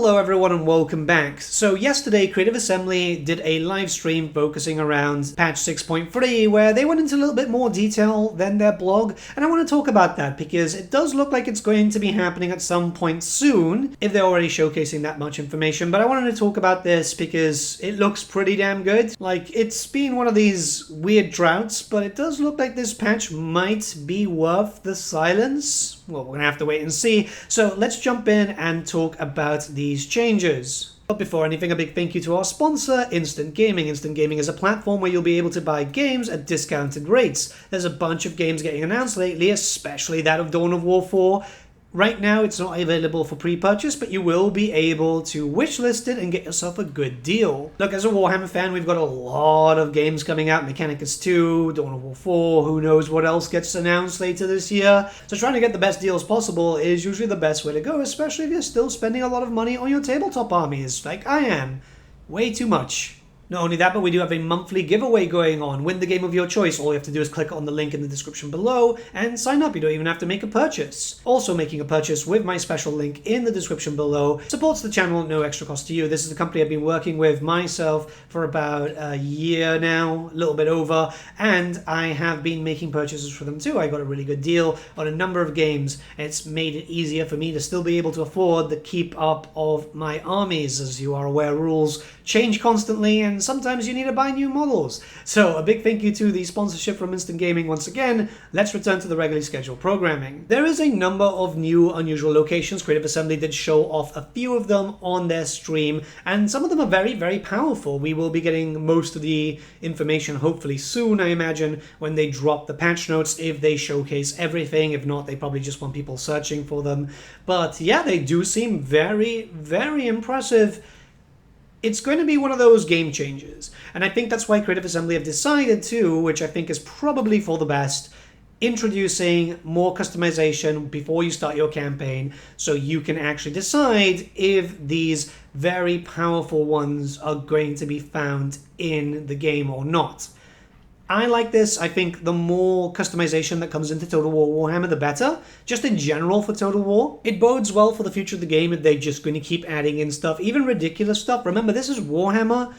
Hello everyone and welcome back. So yesterday Creative Assembly did a live stream focusing around patch 6.3 where they went into a little bit more detail than their blog, and I want to talk about that because it does look like it's going to be happening at some point soon if they're already showcasing that much information. But I wanted to talk about this because it looks pretty damn good. Like, it's been one of these weird droughts, but it does look like this patch might be worth the silence. Well, we're gonna have to wait and see. So let's jump in and talk about these changes. But before anything, a big thank you to our sponsor, Instant Gaming. Instant Gaming is a platform where you'll be able to buy games at discounted rates. There's a bunch of games getting announced lately, especially that of Dawn of War 4. Right now, it's not available for pre-purchase, but you will be able to wishlist it and get yourself a good deal. Look, as a Warhammer fan, we've got a lot of games coming out. Mechanicus 2, Dawn of War 4, who knows what else gets announced later this year. So trying to get the best deals possible is usually the best way to go, especially if you're still spending a lot of money on your tabletop armies, like I am. Way too much. Not only that, but we do have a monthly giveaway going on. Win the game of your choice. All you have to do is click on the link in the description below and sign up. You don't even have to make a purchase. Also, making a purchase with my special link in the description below supports the channel at no extra cost to you. This is a company I've been working with myself for about a year now, a little bit over, and I have been making purchases for them too. I got a really good deal on a number of games. It's made it easier for me to still be able to afford the keep up of my armies. As you are aware, rules change constantly, and sometimes you need to buy new models. So a big thank you to the sponsorship from Instant Gaming once again. Let's return to the regularly scheduled programming. There is a number of new unusual locations. Creative Assembly did show off a few of them on their stream, and some of them are very, very powerful. We will be getting most of the information hopefully soon, I imagine, when they drop the patch notes, if they showcase everything. If not, they probably just want people searching for them. But yeah, they do seem very, very impressive. It's going to be one of those game changers, and I think that's why Creative Assembly have decided to, which I think is probably for the best, introducing more customization before you start your campaign, so you can actually decide if these very powerful ones are going to be found in the game or not. I like this. I think the more customization that comes into Total War Warhammer, the better. Just in general for Total War. It bodes well for the future of the game if they're just going to keep adding in stuff, even ridiculous stuff. Remember, this is Warhammer.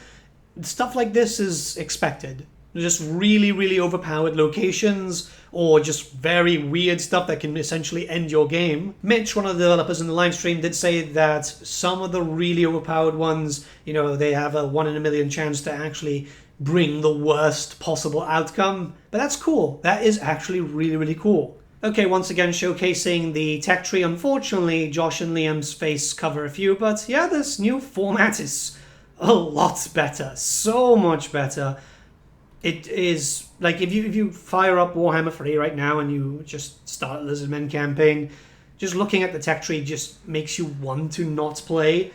Stuff like this is expected. Just really, really overpowered locations, or just very weird stuff that can essentially end your game. Mitch, one of the developers in the live stream, did say that some of the really overpowered ones, you know, they have a 1 in a million chance to actually bring the worst possible outcome. But that's cool. That is actually really, really cool. Okay, once again showcasing the tech tree. Unfortunately, Josh and Liam's face cover a few, but yeah, this new format is a lot better. So much better. It is, like, if you fire up Warhammer 3 right now and you just start a Lizardmen campaign, just looking at the tech tree just makes you want to not play.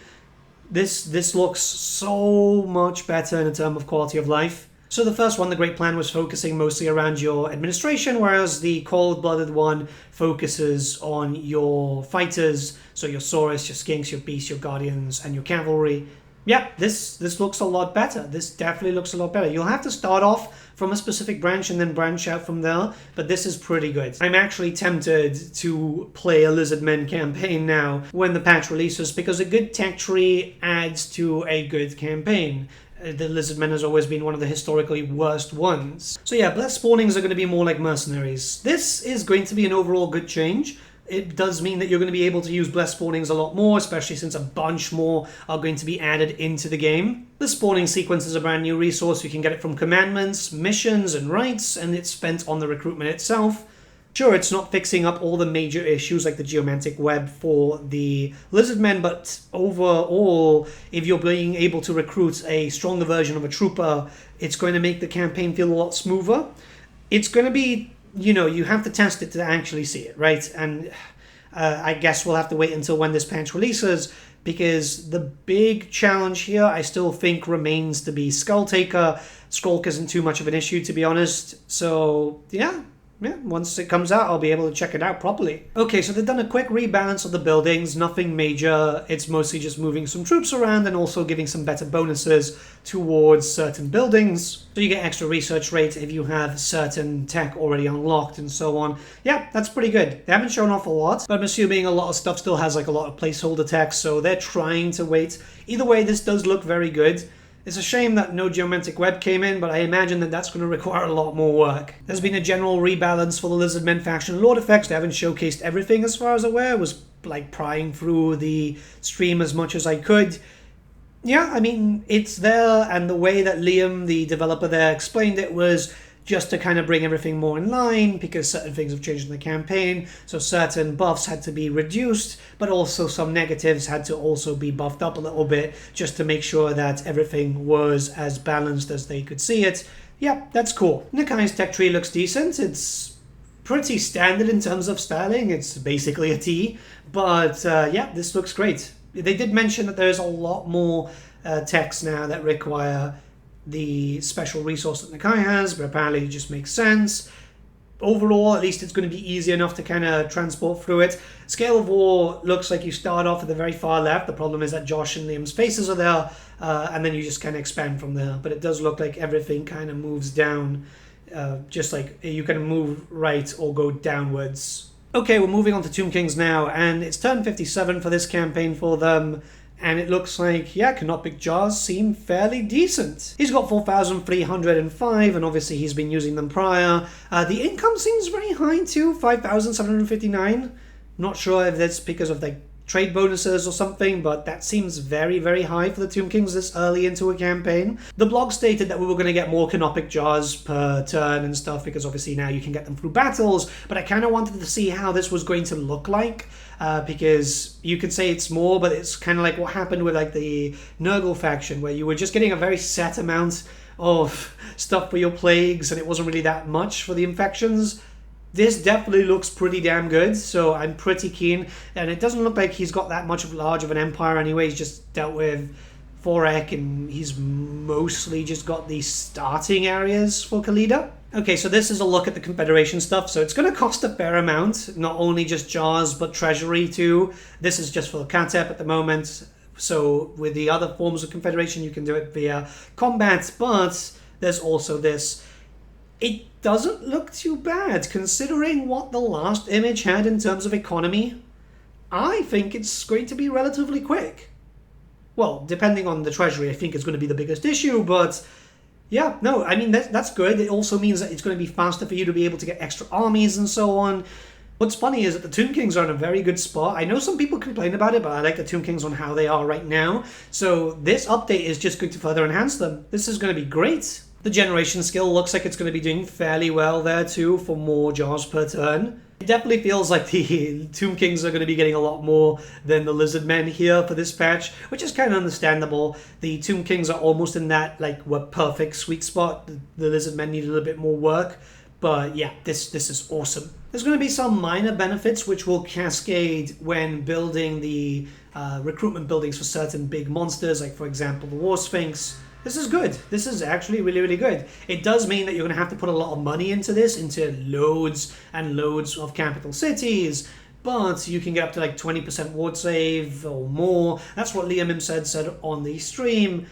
This looks so much better in terms of quality of life. So the first one, the Great Plan, was focusing mostly around your administration, whereas the Cold-Blooded one focuses on your fighters, so your Saurus, your Skinks, your Beasts, your Guardians, and your Cavalry. Yeah, this looks a lot better. This definitely looks a lot better. You'll have to start off from a specific branch and then branch out from there, but this is pretty good. I'm actually tempted to play a Lizardmen campaign now when the patch releases, because a good tech tree adds to a good campaign. The Lizardmen has always been one of the historically worst ones. So yeah, blessed spawnings are going to be more like mercenaries. This is going to be an overall good change. It does mean that you're going to be able to use blessed spawnings a lot more, especially since a bunch more are going to be added into the game. The spawning sequence is a brand new resource. You can get it from commandments, missions, and rights, and it's spent on the recruitment itself. Sure, it's not fixing up all the major issues like the geomantic web for the Lizardmen, but overall, if you're being able to recruit a stronger version of a trooper, it's going to make the campaign feel a lot smoother. It's going to be, you know, you have to test it to actually see it, right? And I guess we'll have to wait until when this patch releases, because the big challenge here, I still think, remains to be Skull Taker. Skulk isn't too much of an issue, to be honest. So, yeah, yeah, once it comes out, I'll be able to check it out properly. Okay, so they've done a quick rebalance of the buildings, nothing major. It's mostly just moving some troops around and also giving some better bonuses towards certain buildings. So you get extra research rate if you have certain tech already unlocked and so on. Yeah, that's pretty good. They haven't shown off a lot, but I'm assuming a lot of stuff still has like a lot of placeholder tech, so they're trying to wait. Either way, this does look very good. It's a shame that no geomantic web came in, but I imagine that that's going to require a lot more work. There's been a general rebalance for the Lizardmen faction Lord effects. They haven't showcased everything as far as I'm aware. I was like prying through the stream as much as I could. Yeah, I mean, it's there, and the way that Liam, the developer there, explained it was just to kind of bring everything more in line, because certain things have changed in the campaign, so certain buffs had to be reduced, but also some negatives had to also be buffed up a little bit, just to make sure that everything was as balanced as they could see it. Yeah, that's cool. Nakai's tech tree looks decent. It's pretty standard in terms of styling. It's basically a T, but yeah, this looks great. They did mention that there's a lot more techs now that require the special resource that Nakai has, but apparently it just makes sense. Overall, at least it's going to be easy enough to kind of transport through it. Scale of War looks like you start off at the very far left. The problem is that Josh and Liam's faces are there, and then you just kind of expand from there. But it does look like everything kind of moves down, just like you can move right or go downwards. Okay, we're moving on to Tomb Kings now, and it's turn 57 for this campaign for them. And it looks like, yeah, Canopic Jars seem fairly decent. He's got 4,305, and obviously he's been using them prior. The income seems very high too, 5,759. Not sure if that's because of like trade bonuses or something, but that seems very, very high for the Tomb Kings this early into a campaign. The blog stated that we were going to get more Canopic Jars per turn and stuff, because obviously now you can get them through battles, but I kind of wanted to see how this was going to look like, because you could say it's more, but it's kind of like what happened with like the Nurgle faction, where you were just getting a very set amount of stuff for your plagues, and it wasn't really that much for the infections. This definitely looks pretty damn good, so I'm pretty keen. And it doesn't look like he's got that much of large of an empire anyway. He's just dealt with Forek, and he's mostly just got the starting areas for Khalida. Okay, so this is a look at the Confederation stuff. So it's going to cost a fair amount, not only just jars, but treasury too. This is just for Katep at the moment. So with the other forms of Confederation, you can do it via combat, but there's also this. It doesn't look too bad, considering what the last image had in terms of economy. I think it's going to be relatively quick. Well, depending on the treasury, I think it's going to be the biggest issue, but yeah, no, I mean, that's good. It also means that it's going to be faster for you to be able to get extra armies and so on. What's funny is that the Tomb Kings are in a very good spot. I know some people complain about it, but I like the Tomb Kings on how they are right now. So this update is just going to further enhance them. This is going to be great. The generation skill looks like it's going to be doing fairly well there too for more jars per turn. It definitely feels like the Tomb Kings are going to be getting a lot more than the Lizardmen here for this patch, which is kind of understandable. The Tomb Kings are almost in that like perfect sweet spot. The Lizardmen need a little bit more work, but yeah, this is awesome. There's going to be some minor benefits which will cascade when building the recruitment buildings for certain big monsters, like for example the War Sphinx. This is good. This is actually really, really good. It does mean that you're going to have to put a lot of money into this, into loads and loads of capital cities, but you can get up to like 20% ward save or more. That's what Liam said on the stream.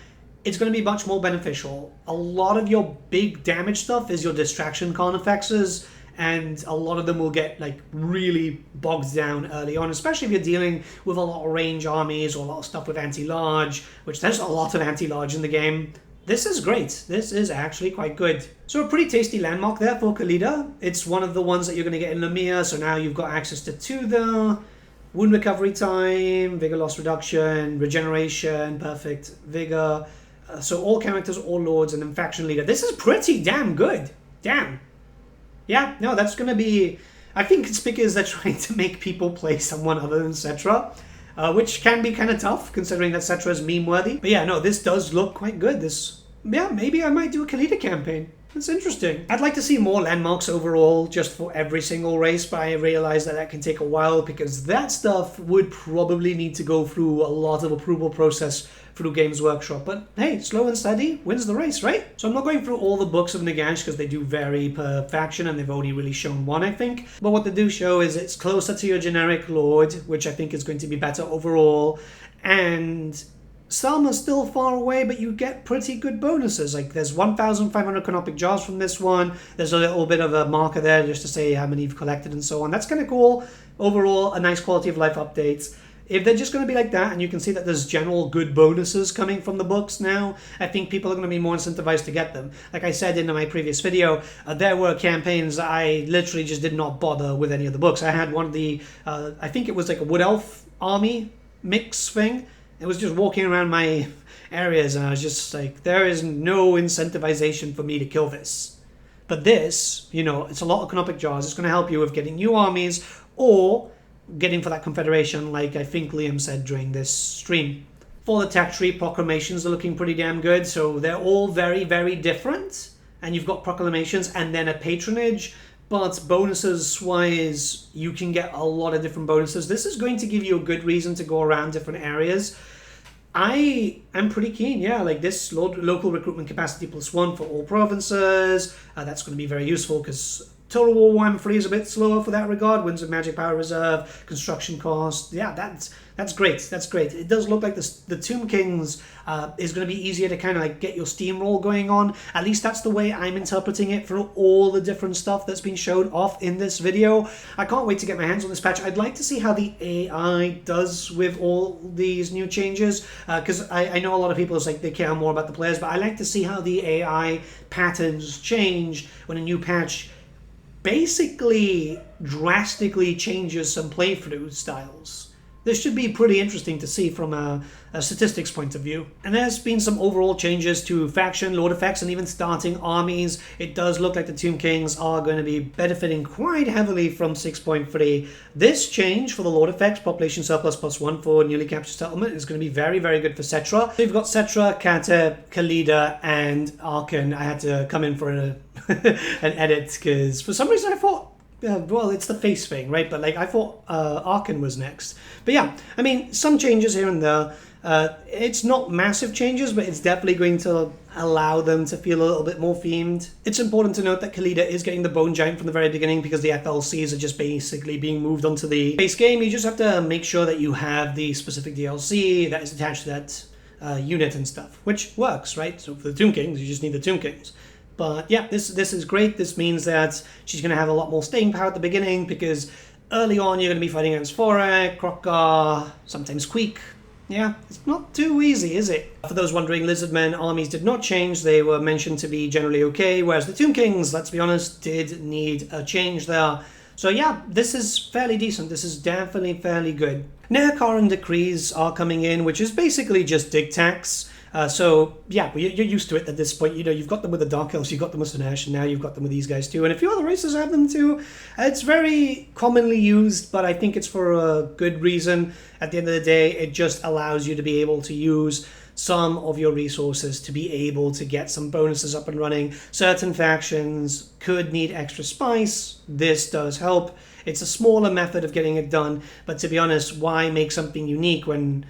It's going to be much more beneficial. A lot of your big damage stuff is your distraction carnifexes, and a lot of them will get like really bogged down early on, especially if you're dealing with a lot of range armies or a lot of stuff with anti-large, which there's a lot of anti-large in the game. This is great. This is actually quite good. So a pretty tasty landmark there for Khalida. It's one of the ones that you're going to get in Lemire, so now you've got access to 2 there. Wound recovery time, vigor loss reduction, regeneration, perfect vigor. So all characters, all lords, and then faction leader. This is pretty damn good. Damn. Yeah, no, that's going to be... I think it's because they're trying to make people play someone other than Cetra, which can be kind of tough, considering that Cetra is meme-worthy. But yeah, no, this does look quite good. Yeah, maybe I might do a Khalida campaign. It's interesting. I'd like to see more landmarks overall, just for every single race, but I realize that can take a while because that stuff would probably need to go through a lot of approval process through Games Workshop. But hey, slow and steady wins the race, right? So I'm not going through all the books of Nagash because they do vary per faction and they've only really shown one, I think. But what they do show is it's closer to your generic Lord, which I think is going to be better overall. And some are still far away, but you get pretty good bonuses. Like there's 1,500 canopic jars from this one. There's a little bit of a marker there just to say how many you've collected and so on. That's kind of cool. Overall, a nice quality of life update. If they're just going to be like that, and you can see that there's general good bonuses coming from the books now, I think people are going to be more incentivized to get them. Like I said in my previous video, there were campaigns that I literally just did not bother with any of the books. I had one of the, I think it was like a Wood Elf army mix thing. It was just walking around my areas, and I was just like, there is no incentivization for me to kill this. But this, you know, it's a lot of canopic jars. It's going to help you with getting new armies, or getting for that Confederation, like I think Liam said during this stream. For the tech tree, proclamations are looking pretty damn good, so they're all very, very different. And you've got proclamations and then a patronage, but bonuses-wise, you can get a lot of different bonuses. This is going to give you a good reason to go around different areas. I am pretty keen, yeah, like this local recruitment capacity +1 for all provinces. That's going to be very useful because Total War Warhammer 3 is a bit slower for that regard. Winds of Magic Power Reserve, construction cost. Yeah, that's great. That's great. It does look like the Tomb Kings is going to be easier to kind of like get your steamroll going on. At least that's the way I'm interpreting it for all the different stuff that's been showed off in this video. I can't wait to get my hands on this patch. I'd like to see how the AI does with all these new changes, because I know a lot of people is like they care more about the players, but I like to see how the AI patterns change when a new patch basically drastically changes some playthrough styles. This should be pretty interesting to see from a statistics point of view. And there's been some overall changes to faction, lord effects, and even starting armies. It does look like the Tomb Kings are going to be benefiting quite heavily from 6.3. This change for the lord effects, population surplus +1 for newly captured settlement, is going to be very, very good for Cetra. So you've got Cetra, Kata, Khalida, and Arkan. I had to come in for an edit because for some reason I thought, well, it's the face thing, right? But like I thought Arkan was next. But yeah, I mean, some changes here and there. It's not massive changes, but it's definitely going to allow them to feel a little bit more themed. It's important to note that Khalida is getting the Bone Giant from the very beginning because the FLCs are just basically being moved onto the base game. You just have to make sure that you have the specific DLC that is attached to that unit and stuff, which works, right? So for the Tomb Kings, you just need the Tomb Kings. But yeah, this is great. This means that she's going to have a lot more staying power at the beginning because early on you're going to be fighting against Forek, Krokgar, sometimes Queek. Yeah, it's not too easy, is it? For those wondering, Lizardmen armies did not change. They were mentioned to be generally okay, whereas the Tomb Kings, let's be honest, did need a change there. So yeah, this is fairly decent. This is definitely fairly good. Nehekharan decrees are coming in, which is basically just dig tax. So yeah, you're used to it at this point. You know, you've got them with the Dark Elves, you've got them with Sinash, and now you've got them with these guys too. And a few other races have them too. It's very commonly used, but I think it's for a good reason. At the end of the day, it just allows you to be able to use some of your resources to be able to get some bonuses up and running. Certain factions could need extra spice. This does help. It's a smaller method of getting it done, but to be honest, why make something unique when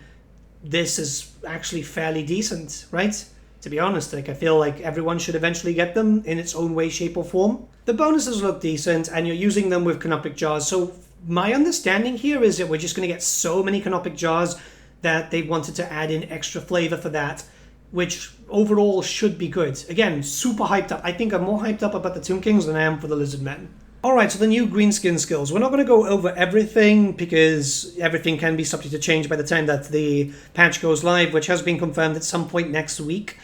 this is actually fairly decent, right? To be honest, like I feel like everyone should eventually get them in its own way, shape, or form. The bonuses look decent, and you're using them with canopic jars. So my understanding here is that we're just going to get so many canopic jars that they wanted to add in extra flavor for that, which overall should be good. Again, super hyped up. I think I'm more hyped up about the Tomb Kings than I am for the Lizardmen. Alright, so the new Greenskin skills. We're not going to go over everything because everything can be subject to change by the time that the patch goes live, which has been confirmed at some point next week.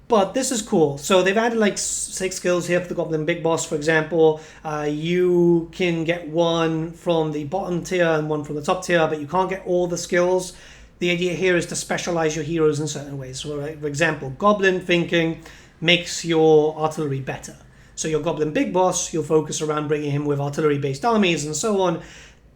But this is cool. So they've added like 6 skills here for the Goblin Big Boss, for example. You can get one from the bottom tier and one from the top tier, but you can't get all the skills. The idea here is to specialize your heroes in certain ways. So, for example, Goblin Thinking makes your artillery better. So your Goblin Big Boss, you'll focus around bringing him with artillery-based armies and so on.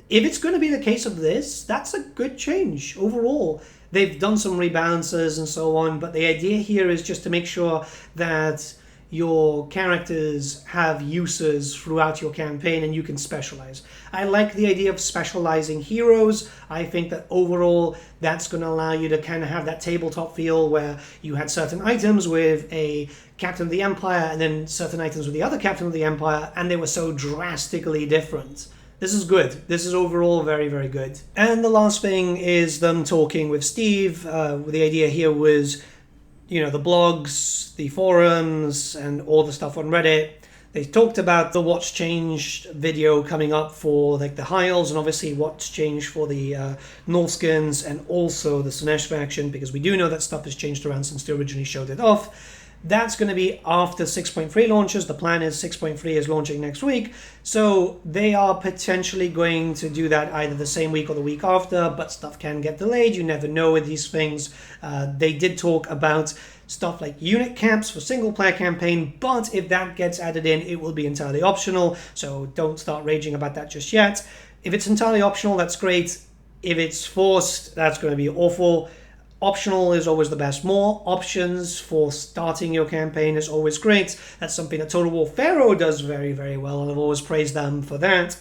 If it's going to be the case of this, that's a good change overall. They've done some rebalances and so on, but the idea here is just to make sure that your characters have uses throughout your campaign and you can specialize. I like the idea of specializing heroes. I think that overall that's going to allow you to kind of have that tabletop feel where you had certain items with a Captain of the Empire and then certain items with the other Captain of the Empire, and they were so drastically different. This is good. This is overall very, very good. And the last thing is them talking with Steve. The idea here was, you know, the blogs, the forums, and all the stuff on Reddit. They talked about the What's Changed video coming up for like the Hiles, and obviously What's Changed for the Norskins, and also the Slaanesh faction, because we do know that stuff has changed around since they originally showed it off. That's going to be after 6.3 launches. The plan is 6.3 is launching next week. So they are potentially going to do that either the same week or the week after, but stuff can get delayed. You never know with these things. They did talk about stuff like unit caps for single player campaign, but if that gets added in, it will be entirely optional. So don't start raging about that just yet. If it's entirely optional, that's great. If it's forced, that's going to be awful. Optional is always the best. More options for starting your campaign is always great. That's something that Total War Pharaoh does very, very well, and I've always praised them for that.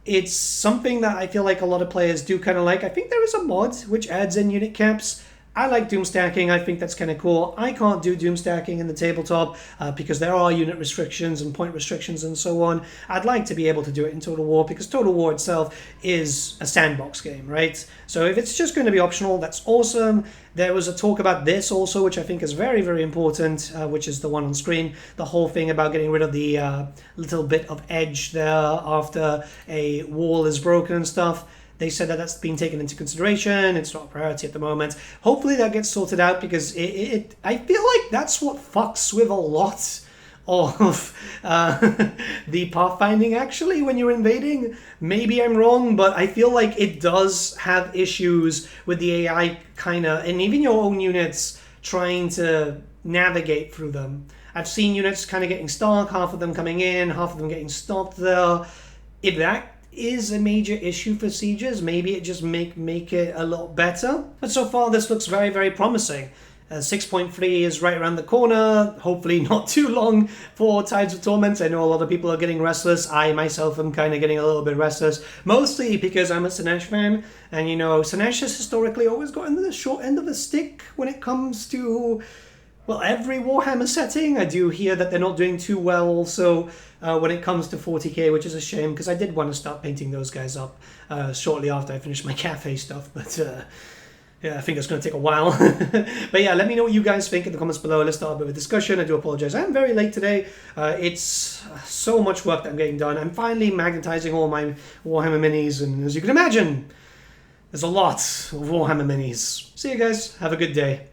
It's something that I feel like a lot of players do kind of like. I think there is a mod which adds in unit caps. I like doom stacking. I think that's kind of cool. I can't do doom stacking in the tabletop because there are unit restrictions and point restrictions and so on. I'd like to be able to do it in Total War because Total War itself is a sandbox game, right? So if it's just going to be optional, that's awesome. There was a talk about this also, which I think is very, very important, which is the one on screen. The whole thing about getting rid of the little bit of edge there after a wall is broken and stuff. They said that that's been taken into consideration. It's not a priority at the moment. Hopefully that gets sorted out because I feel like that's what fucks with a lot of the pathfinding actually when you're invading. Maybe I'm wrong, but I feel like it does have issues with the AI kind of, and even your own units trying to navigate through them. I've seen units kind of getting stuck, half of them coming in, half of them getting stopped there. If that is a major issue for sieges, maybe it just make it a lot better. But so far this looks very, very promising. 6.3 is right around the corner, hopefully not too long for Tides of Torment. I know a lot of people are getting restless. I myself am kind of getting a little bit restless, mostly because I'm a Slaanesh fan, and you know, Slaanesh has historically always gotten the short end of the stick when it comes to, well, every Warhammer setting. I do hear that they're not doing too well also when it comes to 40k, which is a shame because I did want to start painting those guys up shortly after I finished my cafe stuff, but yeah, I think it's going to take a while. But yeah, let me know what you guys think in the comments below. Let's start a bit of a discussion. I do apologize. I'm very late today. It's so much work that I'm getting done. I'm finally magnetizing all my Warhammer minis, and as you can imagine, there's a lot of Warhammer minis. See you guys. Have a good day.